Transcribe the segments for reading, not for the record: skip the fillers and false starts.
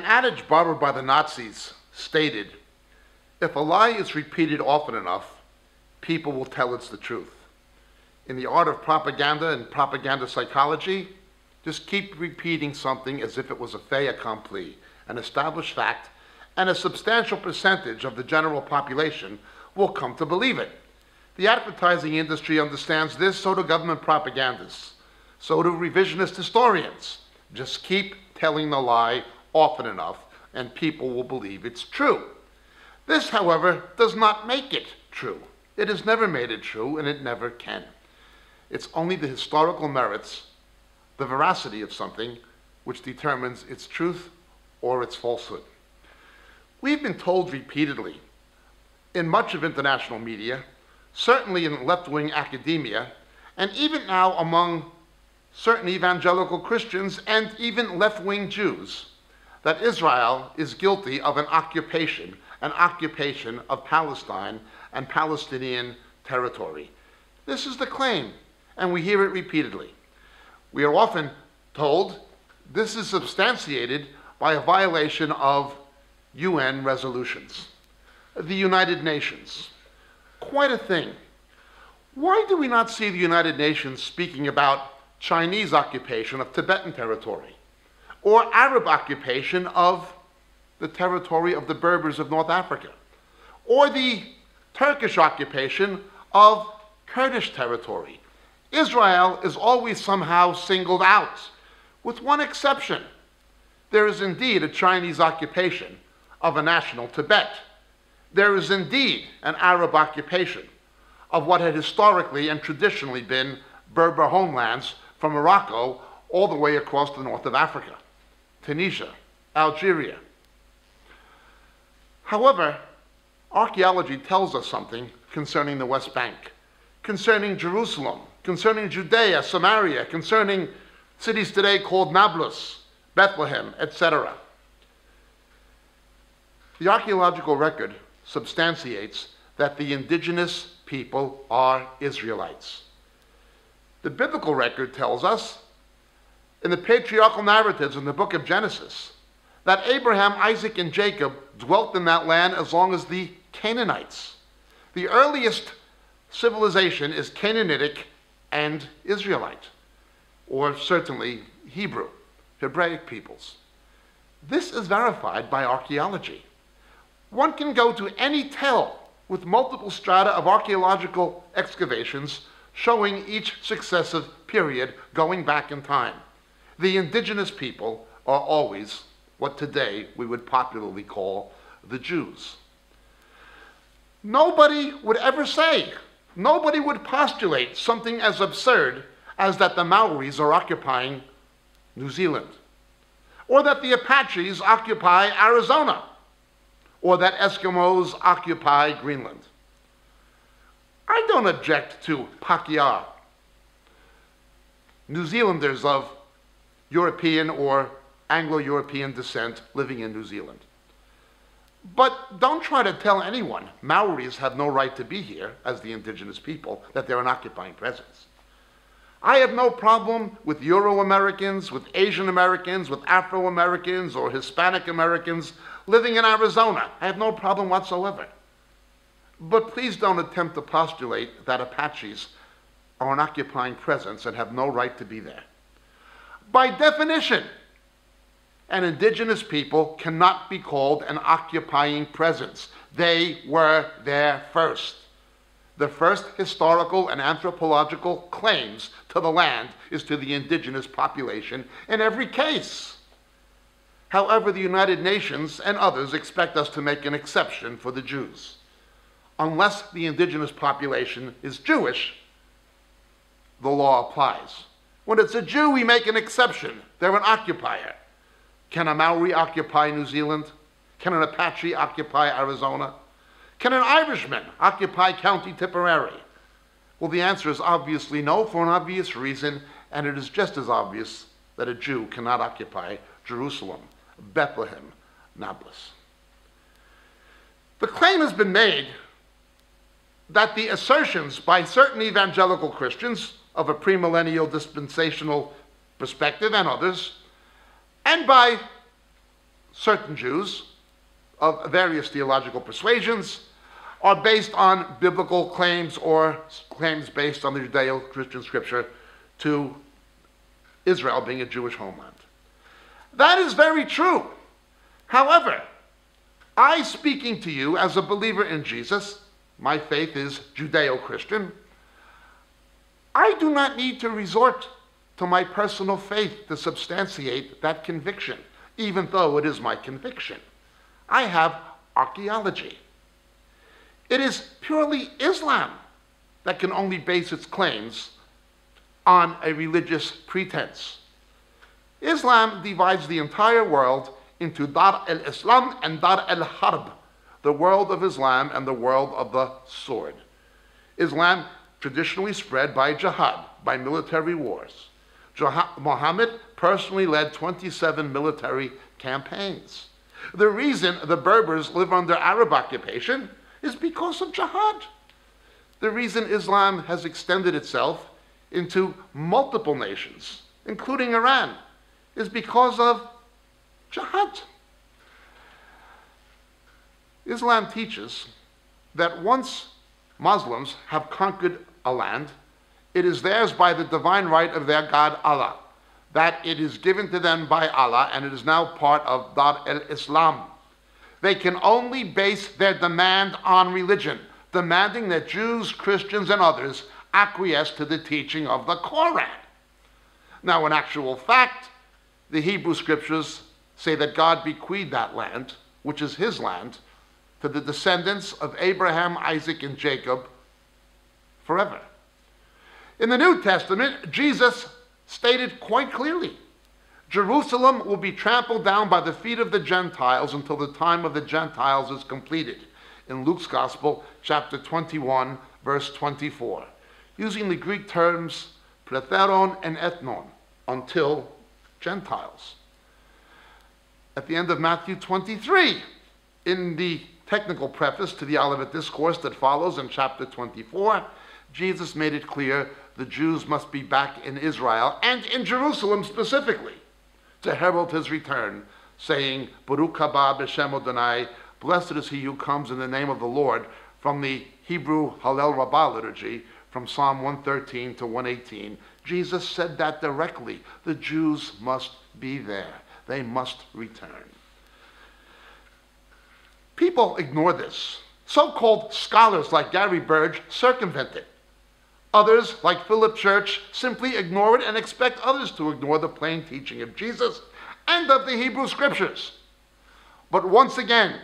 adage borrowed by the Nazis stated, "If a lie is repeated often enough, people will tell it's the truth." In the art of propaganda and propaganda psychology, just keep repeating something as if it was a fait accompli, an established fact, and a substantial percentage of the general population will come to believe it. The advertising industry understands this, so do government propagandists, so do revisionist historians. Just keep telling the lie often enough, and people will believe it's true. This, however, does not make it true. It has never made it true, and it never can. It's only the historical merits, the veracity of something, which determines its truth or its falsehood. We've been told repeatedly in much of international media, certainly in left-wing academia, and even now among certain evangelical Christians and even left-wing Jews, that Israel is guilty of an occupation of Palestine and Palestinian territory. This is the claim, and we hear it repeatedly. We are often told this is substantiated by a violation of UN resolutions, the United Nations. Quite a thing. Why do we not see the United Nations speaking about Chinese occupation of Tibetan territory, or Arab occupation of the territory of the Berbers of North Africa, or the Turkish occupation of Kurdish territory? Israel is always somehow singled out, with one exception. There is indeed a Chinese occupation of a national Tibet. There is indeed an Arab occupation of what had historically and traditionally been Berber homelands from Morocco all the way across the north of Africa, Tunisia, Algeria. However, archaeology tells us something concerning the West Bank, concerning Jerusalem, concerning Judea, Samaria, concerning cities today called Nablus, Bethlehem, etc. The archaeological record substantiates that the indigenous people are Israelites. The biblical record tells us, in the patriarchal narratives in the book of Genesis, that Abraham, Isaac, and Jacob dwelt in that land as long as the Canaanites. The earliest civilization is Canaanitic and Israelite, or certainly Hebrew, Hebraic peoples. This is verified by archaeology. One can go to any tell with multiple strata of archaeological excavations showing each successive period going back in time. The indigenous people are always what today we would popularly call the Jews. Nobody would ever say, nobody would postulate something as absurd as that the Maoris are occupying New Zealand, or that the Apaches occupy Arizona, or that Eskimos occupy Greenland. I don't object to Pakeha, New Zealanders of European or Anglo-European descent living in New Zealand. But don't try to tell anyone Maoris have no right to be here as the indigenous people, that they're an occupying presence. I have no problem with Euro-Americans, with Asian Americans, with Afro-Americans or Hispanic Americans living in Arizona. I have no problem whatsoever. But please don't attempt to postulate that Apaches are an occupying presence and have no right to be there. By definition, an indigenous people cannot be called an occupying presence. They were there first. The first historical and anthropological claims to the land is to the indigenous population in every case. However, the United Nations and others expect us to make an exception for the Jews. Unless the indigenous population is Jewish, the law applies. When it's a Jew, we make an exception. They're an occupier. Can a Maori occupy New Zealand? Can an Apache occupy Arizona? Can an Irishman occupy County Tipperary? Well, the answer is obviously no, for an obvious reason, and it is just as obvious that a Jew cannot occupy Jerusalem, Bethlehem, Nablus. The claim has been made that the assertions by certain evangelical Christians of a premillennial dispensational perspective and others, and by certain Jews of various theological persuasions are based on biblical claims or claims based on the Judeo-Christian scripture to Israel being a Jewish homeland. That is very true. However, I, speaking to you as a believer in Jesus, my faith is Judeo-Christian, I do not need to resort to my personal faith to substantiate that conviction, even though it is my conviction. I have archaeology. It is purely Islam that can only base its claims on a religious pretense. Islam divides the entire world into Dar al-Islam and Dar al-Harb, the world of Islam and the world of the sword. Islam traditionally spread by jihad, by military wars. Muhammad personally led 27 military campaigns. The reason the Berbers live under Arab occupation is because of jihad. The reason Islam has extended itself into multiple nations, including Iran, is because of jihad. Islam teaches that once Muslims have conquered a land, it is theirs by the divine right of their God Allah, that it is given to them by Allah and it is now part of Dar al-Islam. They can only base their demand on religion, demanding that Jews, Christians, and others acquiesce to the teaching of the Koran. Now, in actual fact, the Hebrew scriptures say that God bequeathed that land, which is his land, to the descendants of Abraham, Isaac, and Jacob forever. In the New Testament, Jesus stated quite clearly, Jerusalem will be trampled down by the feet of the Gentiles until the time of the Gentiles is completed. In Luke's Gospel, chapter 21, verse 24, using the Greek terms pretheron and ethnon, until Gentiles. At the end of Matthew 23, in the technical preface to the Olivet Discourse that follows in chapter 24, Jesus made it clear the Jews must be back in Israel and in Jerusalem specifically to herald his return, saying, Baruch haba b'shem Adonai, blessed is he who comes in the name of the Lord, from the Hebrew Hallel Rabbah liturgy, from Psalm 113 to 118. Jesus said that directly. The Jews must be there. They must return. People ignore this. So-called scholars like Gary Burge circumvent it. Others, like Philip Church, simply ignore it and expect others to ignore the plain teaching of Jesus and of the Hebrew Scriptures. But once again,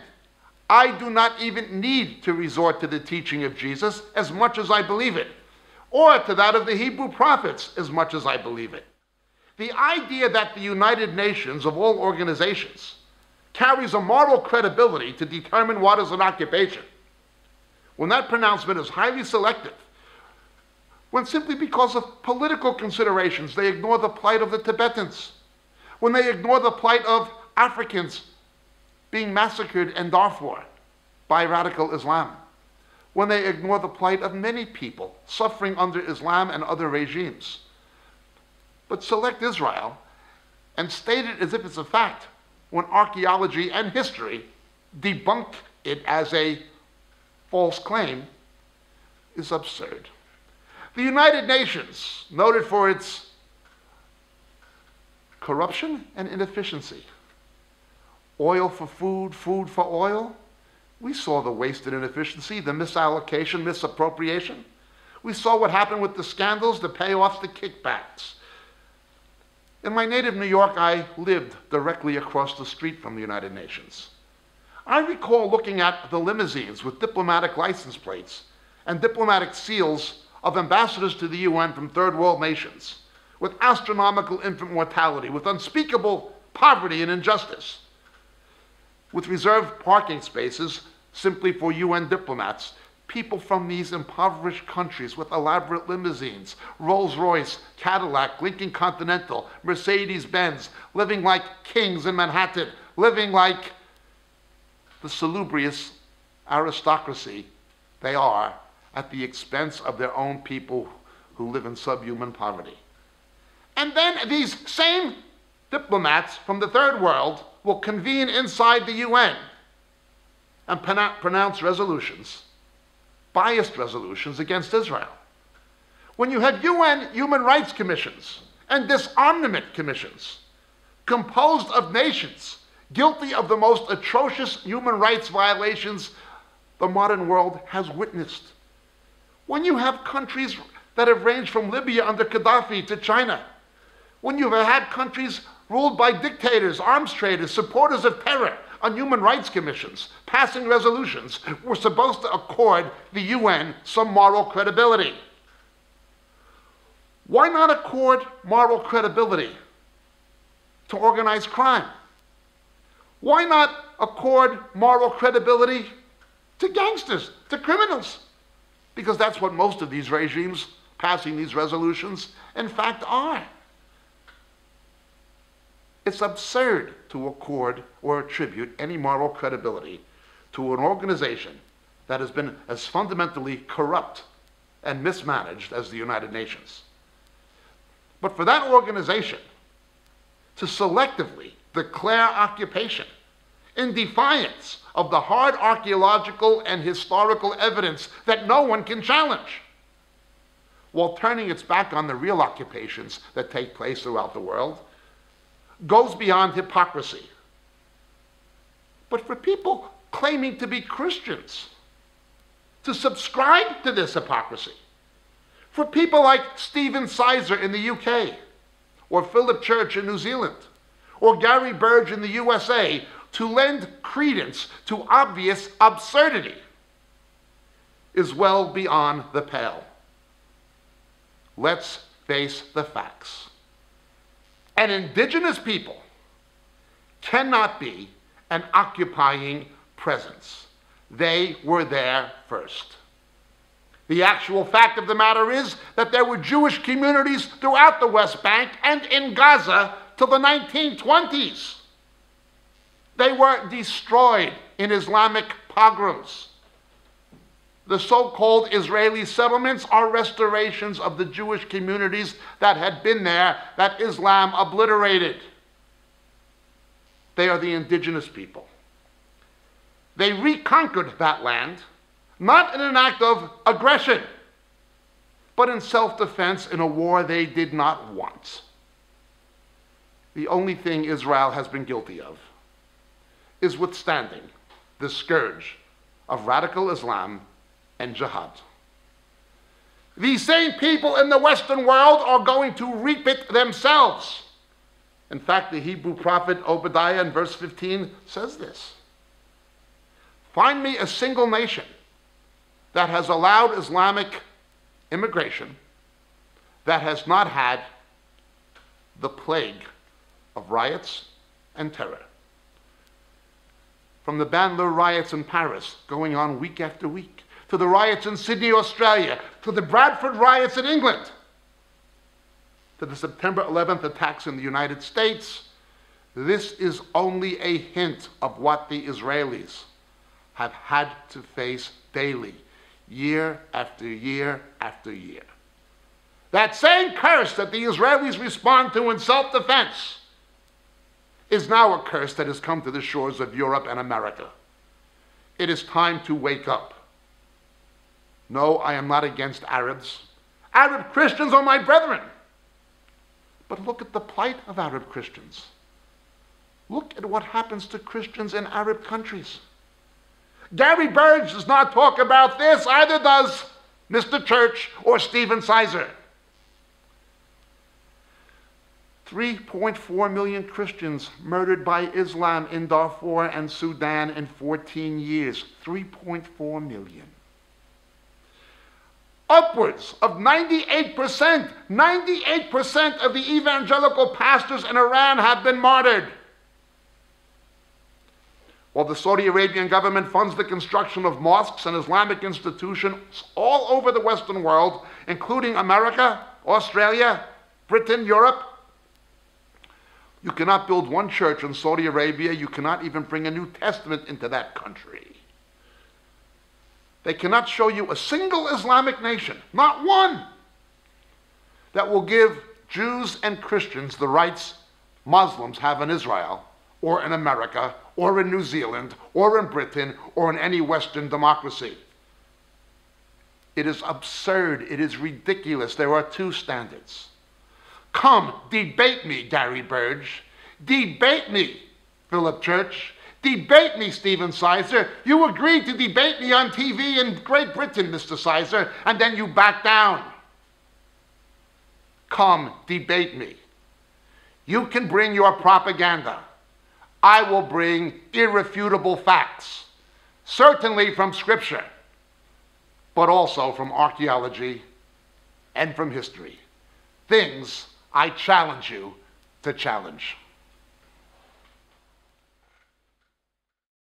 I do not even need to resort to the teaching of Jesus as much as I believe it, or to that of the Hebrew prophets as much as I believe it. The idea that the United Nations, of all organizations, carries a moral credibility to determine what is an occupation, when that pronouncement is highly selective, when simply because of political considerations they ignore the plight of the Tibetans, when they ignore the plight of Africans being massacred in Darfur by radical Islam, when they ignore the plight of many people suffering under Islam and other regimes, but select Israel and state it as if it's a fact, when archaeology and history debunk it as a false claim, is absurd. The United Nations, noted for its corruption and inefficiency. Oil for food, food for oil. We saw the waste and inefficiency, the misallocation, misappropriation. We saw what happened with the scandals, the payoffs, the kickbacks. In my native New York, I lived directly across the street from the United Nations. I recall looking at the limousines with diplomatic license plates and diplomatic seals of ambassadors to the UN from third world nations, with astronomical infant mortality, with unspeakable poverty and injustice, with reserved parking spaces simply for UN diplomats, people from these impoverished countries with elaborate limousines, Rolls-Royce, Cadillac, Lincoln Continental, Mercedes-Benz, living like kings in Manhattan, living like the salubrious aristocracy they are at the expense of their own people who live in subhuman poverty. And then these same diplomats from the third world will convene inside the UN and pronounce resolutions, biased resolutions against Israel. When you have UN human rights commissions and disarmament commissions composed of nations guilty of the most atrocious human rights violations the modern world has witnessed, when you have countries that have ranged from Libya under Gaddafi to China, when you've had countries ruled by dictators, arms traders, supporters of terror on human rights commissions, passing resolutions, we're supposed to accord the UN some moral credibility. Why not accord moral credibility to organized crime? Why not accord moral credibility to gangsters, to criminals? Because that's what most of these regimes passing these resolutions, in fact, are. It's absurd to accord or attribute any moral credibility to an organization that has been as fundamentally corrupt and mismanaged as the United Nations. But for that organization to selectively declare occupation in defiance of the hard archaeological and historical evidence that no one can challenge, while turning its back on the real occupations that take place throughout the world, goes beyond hypocrisy. But for people claiming to be Christians to subscribe to this hypocrisy, for people like Stephen Sizer in the UK, or Philip Church in New Zealand, or Gary Burge in the USA, to lend credence to obvious absurdity is well beyond the pale. Let's face the facts. An indigenous people cannot be an occupying presence. They were there first. The actual fact of the matter is that there were Jewish communities throughout the West Bank and in Gaza till the 1920s. They were destroyed in Islamic pogroms. The so-called Israeli settlements are restorations of the Jewish communities that had been there, that Islam obliterated. They are the indigenous people. They reconquered that land, not in an act of aggression, but in self-defense in a war they did not want. The only thing Israel has been guilty of is withstanding the scourge of radical Islam and jihad. These same people in the Western world are going to reap it themselves. In fact, the Hebrew prophet Obadiah in verse 15 says this: "Find me a single nation that has allowed Islamic immigration that has not had the plague of riots and terror." From the Banlieue riots in Paris, going on week after week, to the riots in Sydney, Australia, to the Bradford riots in England, to the September 11th attacks in the United States, this is only a hint of what the Israelis have had to face daily, year after year after year. That same curse that the Israelis respond to in self-defense is now a curse that has come to the shores of Europe and America. It is time to wake up. No, I am not against Arabs. Arab Christians are my brethren. But look at the plight of Arab Christians. Look at what happens to Christians in Arab countries. Gary Burge does not talk about this, either does Mr. Church or Stephen Sizer. 3.4 million Christians murdered by Islam in Darfur and Sudan in 14 years. 3.4 million. Upwards of 98% of the evangelical pastors in Iran have been martyred. While the Saudi Arabian government funds the construction of mosques and Islamic institutions all over the Western world, including America, Australia, Britain, Europe, you cannot build one church in Saudi Arabia. You cannot even bring a New Testament into that country. They cannot show you a single Islamic nation, not one, that will give Jews and Christians the rights Muslims have in Israel or in America, or in New Zealand, or in Britain, or in any Western democracy. It is absurd. It is ridiculous. There are two standards. Come, debate me, Gary Burge. Debate me, Philip Church. Debate me, Stephen Sizer. You agreed to debate me on TV in Great Britain, Mr. Sizer, and then you back down. Come, debate me. You can bring your propaganda. I will bring irrefutable facts, certainly from Scripture, but also from archaeology and from history. Things I challenge you to challenge.